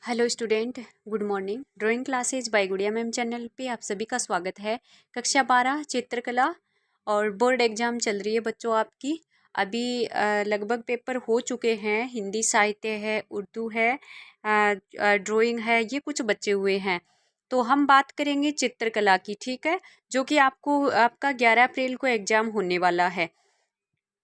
Hello student, good morning. Drawing classes by Gudiya ma'am channel पे आप सभी का स्वागत है। कक्षा 12 चित्रकला और बोर्ड एग्जाम चल रही है बच्चों आपकी। अभी लगभग पेपर हो चुके हैं। हिंदी साहित्य है, उर्दू है, ड्राइंग है, ये कुछ बचे हुए हैं। तो हम बात करेंगे चित्रकला की, ठीक है, जो कि आपका 11 अप्रैल को एग्जाम होने वाला है।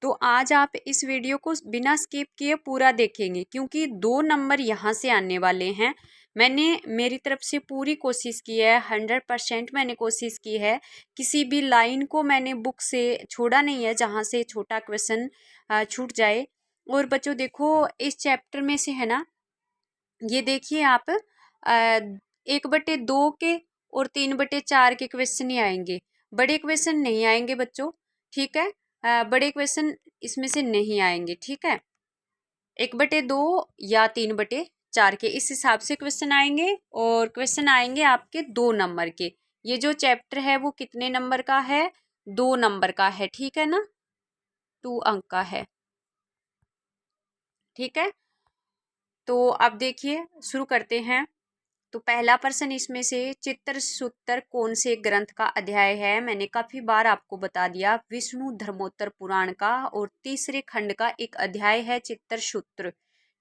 तो आज आप इस वीडियो को बिना स्किप किए पूरा देखेंगे, क्योंकि 2 नंबर यहाँ से आने वाले हैं। मैंने मेरी तरफ से पूरी कोशिश की है, 100% मैंने कोशिश की है। किसी भी लाइन को मैंने बुक से छोड़ा नहीं है जहाँ से छोटा क्वेश्चन छूट जाए। और बच्चों देखो, इस चैप्टर में से है ना, ये देखिए आप, 1/2 के और 3/4 के क्वेश्चन ही आएंगे, बड़े क्वेश्चन नहीं आएंगे बच्चों, ठीक है। बड़े क्वेश्चन इसमें से नहीं आएंगे, ठीक है। 1/2 या 3/4 के इस हिसाब से क्वेश्चन आएंगे, और क्वेश्चन आएंगे आपके 2 नंबर के। ये जो चैप्टर है वो कितने नंबर का है? 2 नंबर का है, ठीक है ना, 2 अंक का है, ठीक है। तो अब देखिए, शुरू करते हैं। तो पहला प्रश्न इसमें से, चित्र सूत्र कौन से ग्रंथ का अध्याय है? मैंने काफी बार आपको बता दिया, विष्णु धर्मोत्तर पुराण का और तीसरे खंड का एक अध्याय है चित्र सूत्र,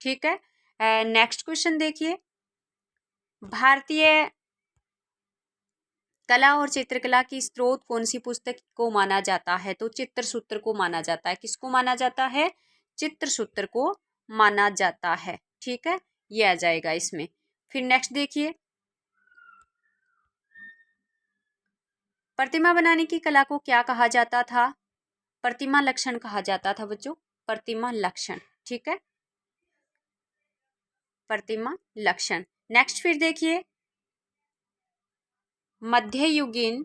ठीक है। नेक्स्ट क्वेश्चन देखिए, भारतीय कला और चित्रकला की स्रोत कौन सी पुस्तक को माना जाता है? तो चित्र सूत्र को माना जाता है। किसको माना जाता है? चित्र सूत्र को माना जाता है, ठीक है, ये आ जाएगा इसमें। फिर नेक्स्ट देखिए, प्रतिमा बनाने की कला को क्या कहा जाता था? प्रतिमा लक्षण कहा जाता था बच्चों, प्रतिमा लक्षण, ठीक है, प्रतिमा लक्षण। नेक्स्ट फिर देखिए, मध्ययुगीन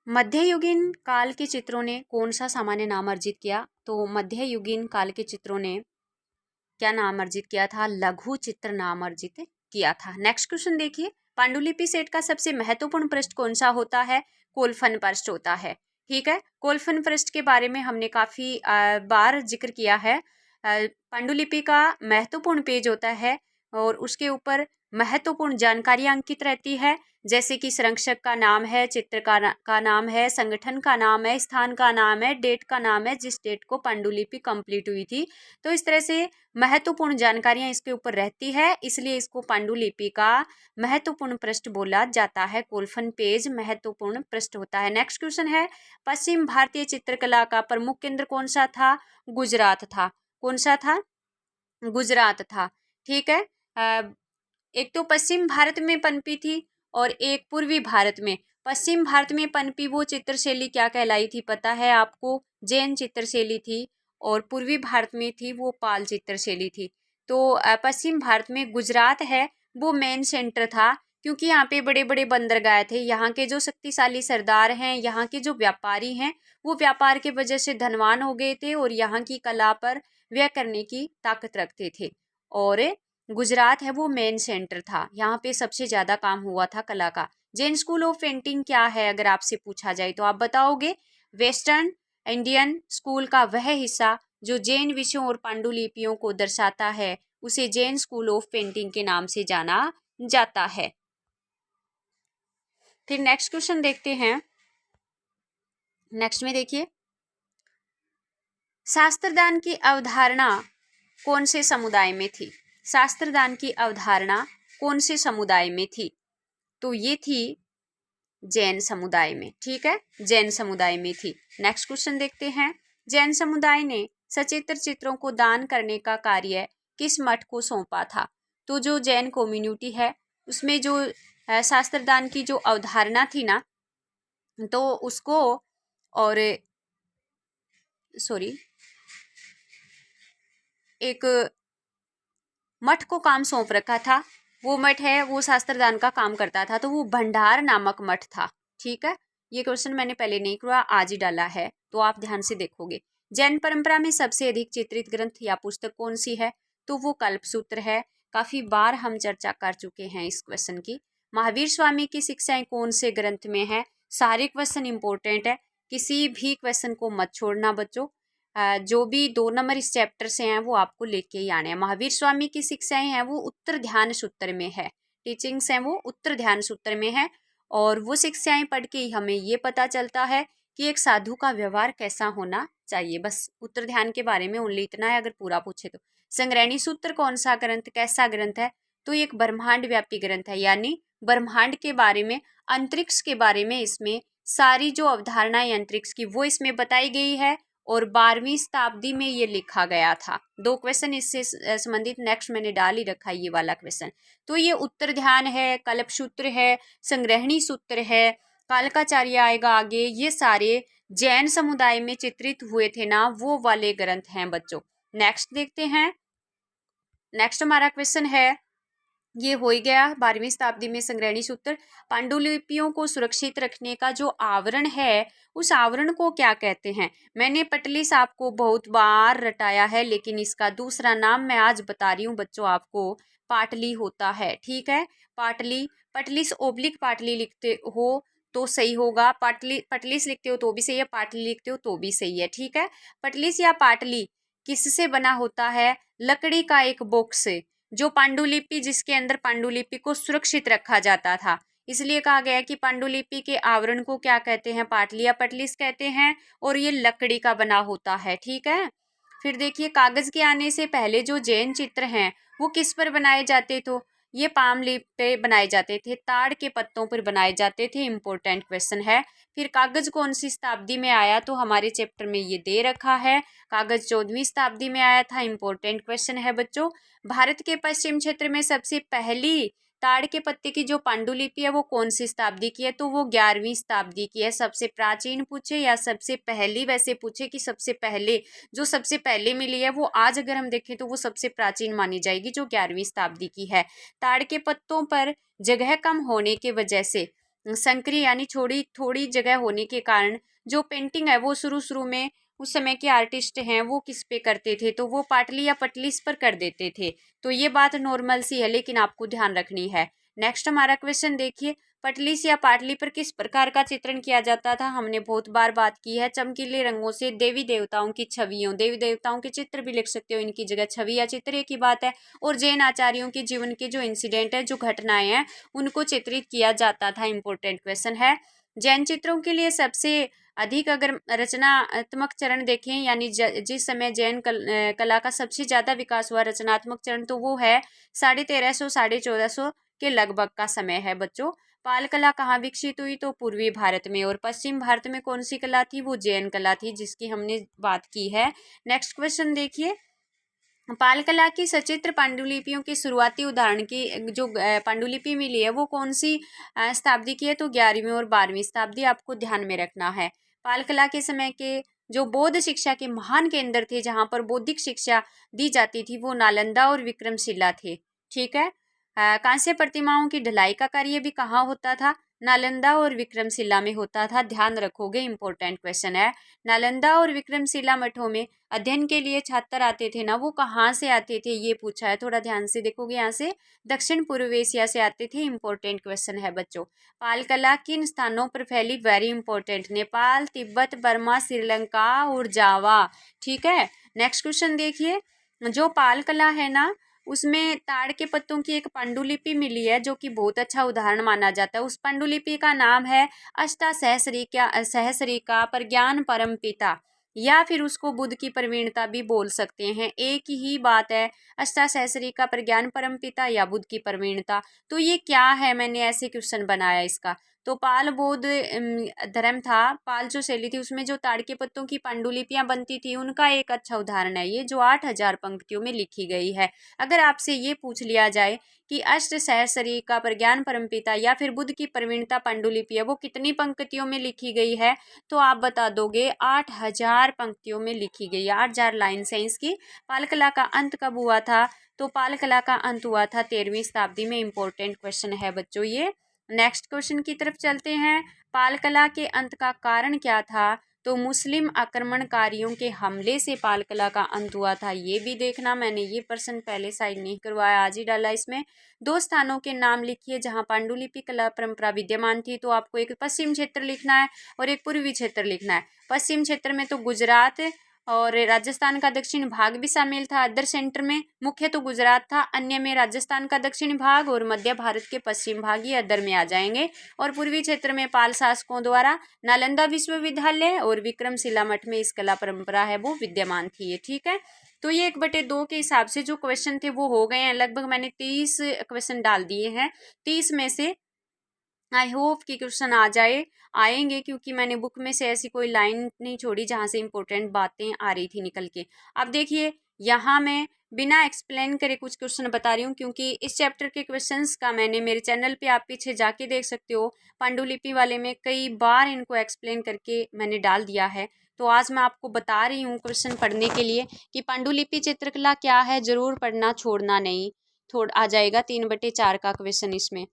मध्ययुगीन काल के चित्रों ने कौन सा सामान्य नाम अर्जित किया? तो मध्ययुगीन काल के चित्रों ने क्या नाम अर्जित किया था? लघु चित्र नाम अर्जित किया था। नेक्स्ट क्वेश्चन देखिए, पांडुलिपि सेट का सबसे महत्वपूर्ण पृष्ठ कौन सा होता है? कोलफन पृष्ठ होता है, ठीक है। कोलफन पृष्ठ के बारे में हमने काफी बार जिक्र किया है। पांडुलिपि का महत्वपूर्ण पेज होता है और उसके ऊपर महत्वपूर्ण जानकारियां अंकित रहती है, जैसे कि संरक्षक का नाम है, चित्र का नाम है, संगठन का नाम है, स्थान का नाम है, डेट का नाम है, जिस डेट को पांडुलिपि कंप्लीट हुई थी। तो इस तरह से महत्वपूर्ण जानकारियां इसके ऊपर रहती है, इसलिए इसको पांडुलिपि का महत्वपूर्ण पृष्ठ बोला जाता है। कोलफन पेज महत्वपूर्ण पृष्ठ होता है। नेक्स्ट क्वेश्चन है, पश्चिम भारतीय चित्रकला का प्रमुख केंद्र कौन सा था? गुजरात था। कौन सा था? गुजरात था, ठीक है। एक तो पश्चिम भारत में पनपी थी और एक पूर्वी भारत में। पश्चिम भारत में पनपी वो चित्रशैली क्या कहलाई थी पता है आपको? जैन चित्रशैली थी। और पूर्वी भारत में थी वो पाल चित्रशैली थी। तो पश्चिम भारत में गुजरात है वो मेन सेंटर था, क्योंकि यहाँ पे बड़े बड़े बंदरगाह थे। यहाँ के जो शक्तिशाली सरदार हैं, यहाँ के जो व्यापारी हैं, वो व्यापार के वजह से धनवान हो गए थे और यहाँ की कला पर व्यय करने की ताकत रखते थे। और गुजरात है वो मेन सेंटर था, यहाँ पे सबसे ज़्यादा काम हुआ था कला का। जैन स्कूल ऑफ पेंटिंग क्या है अगर आपसे पूछा जाए तो आप बताओगे? वेस्टर्न इंडियन स्कूल का वह हिस्सा जो जैन विषयों और पांडुलिपियों को दर्शाता है, उसे जैन स्कूल ऑफ पेंटिंग के नाम से जाना जाता है। फिर नेक्स्ट क्वेश्चन देखते हैं। नेक्स्ट में देखिए, शास्त्रदान की अवधारणा कौन से समुदाय में थी? शास्त्रदान की अवधारणा कौन से समुदाय में थी? तो ये थी जैन समुदाय में, ठीक है, जैन समुदाय में थी। नेक्स्ट क्वेश्चन देखते हैं, जैन समुदाय ने सचित्र चित्रों को दान करने का कार्य किस मठ को सौंपा था? तो जो जैन कम्युनिटी है उसमें जो शास्त्रदान की जो अवधारणा थी ना, तो उसको और सॉरी एक मठ को काम सौंप रखा था। वो मठ है वो शास्त्रदान का काम करता था, तो वो भंडार नामक मठ था, ठीक है। ये क्वेश्चन मैंने पहले नहीं किया, आज ही डाला है, तो आप ध्यान से देखोगे। जैन परंपरा में सबसे अधिक चित्रित ग्रंथ या पुस्तक कौन सी है? तो वो कल्पसूत्र है। काफी बार हम चर्चा कर चुके हैं इस क्वेश्चन की। महावीर स्वामी की शिक्षाएं कौन से ग्रंथ में है? सारे क्वेश्चन इंपॉर्टेंट है, किसी भी क्वेश्चन को मत छोड़ना बच्चों। जो भी 2 नंबर इस चैप्टर से हैं वो आपको लेके ही आने हैं। महावीर स्वामी की शिक्षाएं हैं वो उत्तर ध्यान सूत्र में है, टीचिंग्स हैं वो उत्तर ध्यान सूत्र में है, और वो शिक्षाएं पढ़ के ही हमें ये पता चलता है कि एक साधु का व्यवहार कैसा होना चाहिए। बस उत्तर ध्यान के बारे में ओनली इतना है, अगर पूरा पूछे तो। संग्रहणी सूत्र कौन सा ग्रंथ, कैसा ग्रंथ है, तो एक ब्रह्मांड व्यापी ग्रंथ है, यानी ब्रह्मांड के बारे में, अंतरिक्ष के बारे में इसमें सारी जो अवधारणाएं अंतरिक्ष की वो इसमें बताई गई है, और 12वीं शताब्दी में ये लिखा गया था। 2 क्वेश्चन इससे संबंधित नेक्स्ट मैंने डाल ही रखा है, ये वाला क्वेश्चन। तो ये उत्तर ध्यान है, कल्प सूत्र है, संग्रहणी सूत्र है, कालकाचार्य आएगा आगे, ये सारे जैन समुदाय में चित्रित हुए थे ना, वो वाले ग्रंथ हैं बच्चों। नेक्स्ट देखते हैं। नेक्स्ट हमारा क्वेश्चन है, ये हो ही गया 12वीं शताब्दी में संग्रहणी सूत्र। पांडुलिपियों को सुरक्षित रखने का जो आवरण है उस आवरण को क्या कहते हैं। मैंने पटलिस आपको बहुत बार रटाया है, लेकिन इसका दूसरा नाम मैं आज बता रही हूँ बच्चों आपको, पाटली होता है। ठीक है, पाटली, पटलिस ओब्लिक पाटली लिखते हो तो सही होगा, पटलिस लिखते हो तो भी सही है, पाटली लिखते हो तो भी सही है। ठीक है, पटलिस या पाटली किससे बना होता है, लकड़ी का एक बॉक्स, जो पांडुलिपि जिसके अंदर पांडुलिपि को सुरक्षित रखा जाता था, इसलिए कहा गया कि पांडुलिपि के आवरण को क्या कहते हैं, पाटली या पटलिस कहते हैं, और ये लकड़ी का बना होता है। ठीक है, फिर देखिए कागज के आने से पहले जो जैन चित्र हैं वो किस पर बनाए जाते थे, ये पाम लीफ पे बनाए जाते थे, ताड़ के पत्तों पर बनाए जाते थे। इंपॉर्टेंट क्वेश्चन है। फिर कागज कौन सी शताब्दी में आया, तो हमारे चैप्टर में ये दे रखा है, कागज 14वीं शताब्दी में आया था। इंपॉर्टेंट क्वेश्चन है बच्चों। भारत के पश्चिम क्षेत्र में सबसे पहली ताड़ के पत्ते की जो पांडुलिपि है वो कौन सी शताब्दी की है, तो वो 11वीं शताब्दी की है। सबसे प्राचीन पूछे या सबसे पहली, वैसे पूछे कि सबसे पहले, जो सबसे पहले मिली है वो आज अगर हम देखें तो वो सबसे प्राचीन मानी जाएगी, जो 11वीं शताब्दी की है। ताड़ के पत्तों पर जगह कम होने के वजह से, संकरी यानी थोड़ी जगह होने के कारण जो पेंटिंग है वो शुरू में उस समय के आर्टिस्ट हैं वो किस पे करते थे, तो वो पाटली या पटलिस पर कर देते थे। तो ये बात नॉर्मल सी है, लेकिन आपको ध्यान रखनी है। नेक्स्ट हमारा क्वेश्चन देखिए, पटलिस या पाटली पर किस प्रकार का चित्रण किया जाता था। हमने बहुत बार बात की है, चमकीले रंगों से देवी देवताओं की छवियों, देवी देवताओं के चित्र भी लिख सकते हो, इनकी जगह छवि या चित्र एक ही बात है। और जैन आचार्यों के जीवन के जो इंसिडेंट है, जो घटनाएं हैं, उनको चित्रित किया जाता था। इंपॉर्टेंट क्वेश्चन है। जैन चित्रों के लिए सबसे अधिक अगर रचनात्मक चरण देखें, यानी जिस समय जैन कला का सबसे ज़्यादा विकास हुआ रचनात्मक चरण, तो वो है 1350 1450 के लगभग का समय है बच्चों। पाल कला कहाँ विकसित हुई, तो पूर्वी भारत में, और पश्चिम भारत में कौन सी कला थी, वो जैन कला थी, जिसकी हमने बात की है। नेक्स्ट क्वेश्चन देखिए, पाल कला की सचित्र पांडुलिपियों के शुरुआती उदाहरण की जो पांडुलिपि मिली है वो कौन सी शताब्दी की है, तो 11वीं और 12वीं शताब्दी आपको ध्यान में रखना है। पाल कला के समय के जो बौद्ध शिक्षा के महान केंद्र थे, जहाँ पर बौद्धिक शिक्षा दी जाती थी, वो नालंदा और विक्रमशिला थे। ठीक है, कांस्य प्रतिमाओं की ढलाई का कार्य भी कहाँ होता था, नालंदा और विक्रमशिला में होता था। ध्यान रखोगे, इंपॉर्टेंट क्वेश्चन है। नालंदा और विक्रमशिला मठों में अध्ययन के लिए छात्र आते थे ना, वो कहाँ से आते थे, ये पूछा है, थोड़ा ध्यान से देखोगे। यहाँ से दक्षिण पूर्व एशिया से आते थे। इंपॉर्टेंट क्वेश्चन है बच्चों। पाल कला किन स्थानों पर फैली, very important, Nepal, Tibet, Burma, Sri Lanka और जावा। ठीक है, नेक्स्ट क्वेश्चन देखिए, जो पाल कला है ना, उसमें ताड़ के पत्तों की एक पांडुलिपि मिली है, जो कि बहुत अच्छा उदाहरण माना जाता है। उस पांडुलिपि का नाम है सहस्रिका प्रज्ञान परमपिता, या फिर उसको बुद्ध की प्रवीणता भी बोल सकते हैं, एक ही बात है। अष्टासहस्रिका प्रज्ञान परमपिता या बुद्ध की प्रवीणता, तो ये क्या है, मैंने ऐसे क्वेश्चन बनाया इसका। तो पाल बौद्ध धर्म था, पाल जो शैली थी उसमें जो ताड़ के पत्तों की पांडुलिपियां बनती थी, उनका एक अच्छा उदाहरण है ये, जो 8000 पंक्तियों में लिखी गई है। अगर आपसे ये पूछ लिया जाए कि अष्ट सहस्रिका प्रज्ञान परमपिता या फिर बुद्ध की प्रवीणता पांडुलिपि है, वो कितनी पंक्तियों में लिखी गई है, तो आप बता दोगे 8000 पंक्तियों में लिखी गई है। 8000 लाइन्स हैं इसकी। पाल कला का अंत कब हुआ था, तो पाल कला का अंत हुआ था 13वीं शताब्दी में। इंपॉर्टेंट क्वेश्चन है बच्चों ये। नेक्स्ट क्वेश्चन की तरफ चलते हैं। पाल कला के अंत का कारण क्या था, तो मुस्लिम आक्रमणकारियों के हमले से पाल कला का अंत हुआ था। ये भी देखना, मैंने ये प्रश्न पहले साइड नहीं करवाया, आज ही डाला इसमें। 2 स्थानों के नाम लिखिए जहां पांडुलिपि कला परंपरा विद्यमान थी, तो आपको एक पश्चिम क्षेत्र लिखना है और एक पूर्वी क्षेत्र लिखना है। पश्चिम क्षेत्र में तो गुजरात और राजस्थान का दक्षिण भाग भी शामिल था। अदर सेंटर में मुख्य तो गुजरात था, अन्य में राजस्थान का दक्षिण भाग और मध्य भारत के पश्चिम भाग, ये अदर में आ जाएंगे। और पूर्वी क्षेत्र में पाल शासकों द्वारा नालंदा विश्वविद्यालय और विक्रमशिला मठ में इस कला परंपरा है वो विद्यमान थी। ये ठीक है। तो ये 1/2 के हिसाब से जो क्वेश्चन थे वो हो गए हैं। लगभग मैंने 30 क्वेश्चन डाल दिए हैं। 30 में से आई होप कि क्वेश्चन आएंगे, क्योंकि मैंने बुक में से ऐसी कोई लाइन नहीं छोड़ी जहाँ से इंपॉर्टेंट बातें आ रही थी निकल के। अब देखिए यहाँ मैं बिना एक्सप्लेन करे कुछ क्वेश्चन बता रही हूँ, क्योंकि इस चैप्टर के क्वेश्चंस का मैंने मेरे चैनल पे आप पीछे जाके देख सकते हो, पांडुलिपि वाले में कई बार इनको एक्सप्लेन करके मैंने डाल दिया है। तो आज मैं आपको बता रही हूँ क्वेश्चन पढ़ने के लिए कि पांडुलिपि चित्रकला क्या है, जरूर पढ़ना, छोड़ना नहीं। आ जाएगा 3/4 का क्वेश्चन इसमें।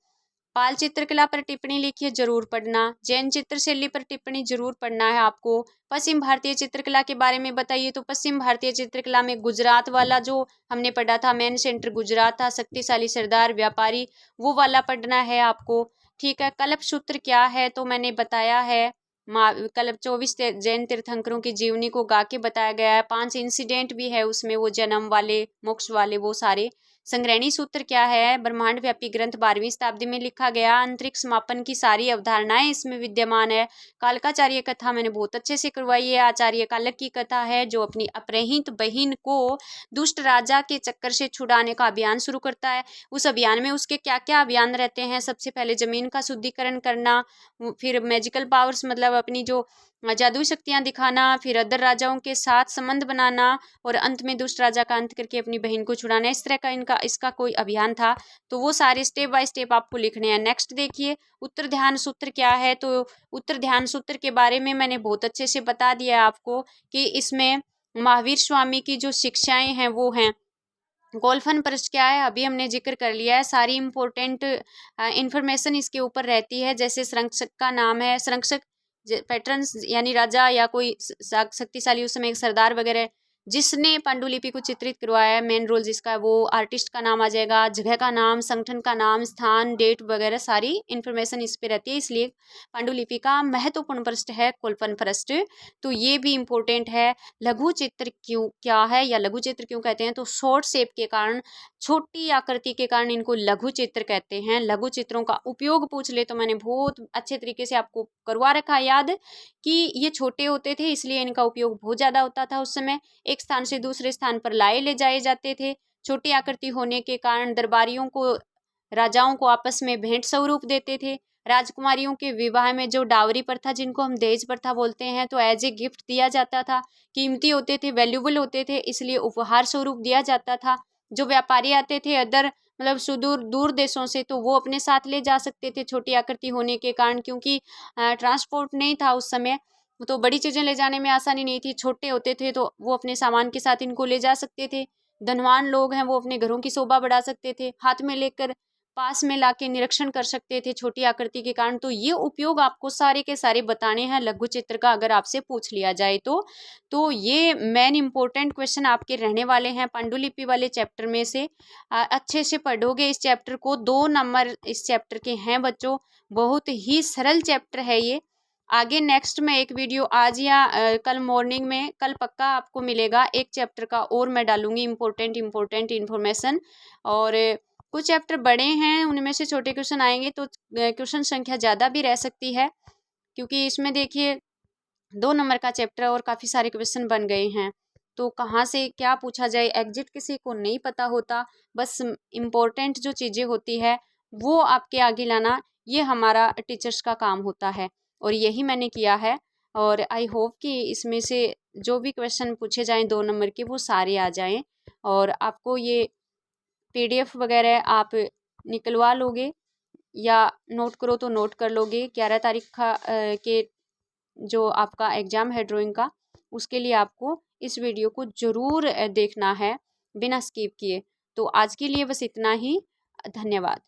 पाल चित्रकला पर टिप्पणी लिखिए, जरूर पढ़ना। जैन चित्रशैली पर टिप्पणी जरूर पढ़ना है आपको। पश्चिम भारतीय चित्रकला के बारे में बताइए, तो पश्चिम भारतीय चित्रकला में गुजरात वाला जो हमने पढ़ा था, मेन सेंटर गुजरात था, शक्तिशाली सरदार व्यापारी, वो वाला पढ़ना है आपको। ठीक है। कल्प सूत्र क्या है, तो मैंने बताया है। कल्प 24 जैन तीर्थंकरों की जीवनी को गा के बताया गया है। 5 इंसिडेंट भी है उसमें, वो जन्म वाले, मोक्ष वाले, वो सारे। संग्रहणी सूत्र क्या है, ब्रह्मांड व्यापी ग्रंथ 12वीं शताब्दी में लिखा गया, अंतरिक्ष मापन की सारी अवधारणाएं इसमें विद्यमान है। कालकाचार्य कथा मैंने बहुत अच्छे से करवाई है। आचार्य कालक की कथा है, जो अपनी अपहृत बहन को दुष्ट राजा के चक्कर से छुड़ाने का अभियान शुरू करता है। उस अभियान में उसके क्या क्या अभियान रहते हैं, सबसे पहले जमीन का शुद्धिकरण करना, फिर मैजिकल पावर्स मतलब अपनी जो जादुई शक्तियां दिखाना, फिर अदर राजाओं के साथ संबंध बनाना, और अंत में दुष्ट राजा का अंत करके अपनी बहन को छुड़ाना। इस तरह का इसका कोई अभियान था। तो वो सारे स्टेप बाय स्टेप आपको लिखने हैं। नेक्स्ट देखिए, उत्तर ध्यान सूत्र क्या है, तो उत्तर ध्यान सूत्र के बारे में मैंने बहुत अच्छे से बता दिया है आपको कि इसमें महावीर स्वामी की जो शिक्षाएं हैं वो हैं। गोल्फन प्रश्न क्या है, अभी हमने जिक्र कर लिया है। सारी इंपॉर्टेंट इंफॉर्मेशन इसके ऊपर रहती है। जैसे संरक्षक का नाम है, संरक्षक पैटर्न्स यानी राजा या कोई शक्तिशाली उस समय एक सरदार वगैरह जिसने पांडुलिपि को चित्रित करवाया है, मेन रोल जिसका है, वो आर्टिस्ट का नाम आ जाएगा। जगह का नाम, संगठन का नाम, स्थान, डेट वगैरह सारी इन्फॉर्मेशन इस पे रहती है। इसलिए पांडुलिपि का महत्वपूर्ण प्रश्न है कोल्पन प्रश्न। तो ये भी इम्पोर्टेंट है। लघु चित्र क्यों क्या है, या लघु चित्र क्यों कहते हैं, तो शॉर्ट शेप के कारण, छोटी आकृति के कारण इनको लघु चित्र कहते हैं। लघु चित्रों का उपयोग पूछ ले तो मैंने बहुत अच्छे तरीके से आपको करवा रखा याद कि ये छोटे होते थे, इसलिए इनका उपयोग बहुत ज़्यादा होता था। उस समय एक स्थान से दूसरे स्थान पर लाए ले जाए जाते थे। छोटी आकृति होने के कारण दरबारियों को, राजाओं को आपस में भेंट स्वरूप देते थे। राजकुमारियों के विवाह में जो डावरी प्रथा, जिनको हम दहेज प्रथा बोलते हैं, तो एज ए गिफ्ट दिया जाता था। कीमती होते थे, वैल्यूबल होते थे, इसलिए उपहार स्वरूप दिया जाता था। जो व्यापारी आते थे अदर मतलब सुदूर दूर देशों से, तो वो अपने साथ ले जा सकते थे छोटी आकृति होने के कारण, क्योंकि ट्रांसपोर्ट नहीं था उस समय, तो बड़ी चीज़ें ले जाने में आसानी नहीं थी। छोटे होते थे तो वो अपने सामान के साथ इनको ले जा सकते थे। धनवान लोग हैं वो अपने घरों की शोभा बढ़ा सकते थे, हाथ में लेकर पास में लाके निरीक्षण कर सकते थे छोटी आकृति के कारण। तो ये उपयोग आपको सारे के सारे बताने हैं लघु चित्र का, अगर आपसे पूछ लिया जाए तो ये मेन इंपॉर्टेंट क्वेश्चन आपके रहने वाले हैं पांडुलिपि वाले चैप्टर में से। अच्छे से पढ़ोगे इस चैप्टर को। 2 नंबर इस चैप्टर के हैं बच्चों, बहुत ही सरल चैप्टर है ये। आगे नेक्स्ट में एक वीडियो आज या कल मॉर्निंग में, कल पक्का आपको मिलेगा, एक चैप्टर का और मैं डालूंगी इम्पोर्टेंट इन्फॉर्मेशन। और कुछ चैप्टर बड़े हैं, उनमें से छोटे क्वेश्चन आएंगे, तो क्वेश्चन संख्या ज़्यादा भी रह सकती है, क्योंकि इसमें देखिए 2 नंबर का चैप्टर और काफ़ी सारे क्वेश्चन बन गए हैं। तो कहाँ से क्या पूछा जाए एग्जिट किसी को नहीं पता होता। बस इम्पोर्टेंट जो चीज़ें होती है वो आपके आगे लाना, ये हमारा टीचर्स का काम होता है, और यही मैंने किया है। और आई होप कि इसमें से जो भी क्वेश्चन पूछे जाएं 2 नंबर के, वो सारे आ जाएं। और आपको ये PDF वगैरह आप निकलवा लोगे या नोट करो तो नोट कर लोगे। 11 तारीख के जो आपका एग्ज़ाम है ड्राइंग का, उसके लिए आपको इस वीडियो को ज़रूर देखना है बिना स्किप किए। तो आज के लिए बस इतना ही। धन्यवाद।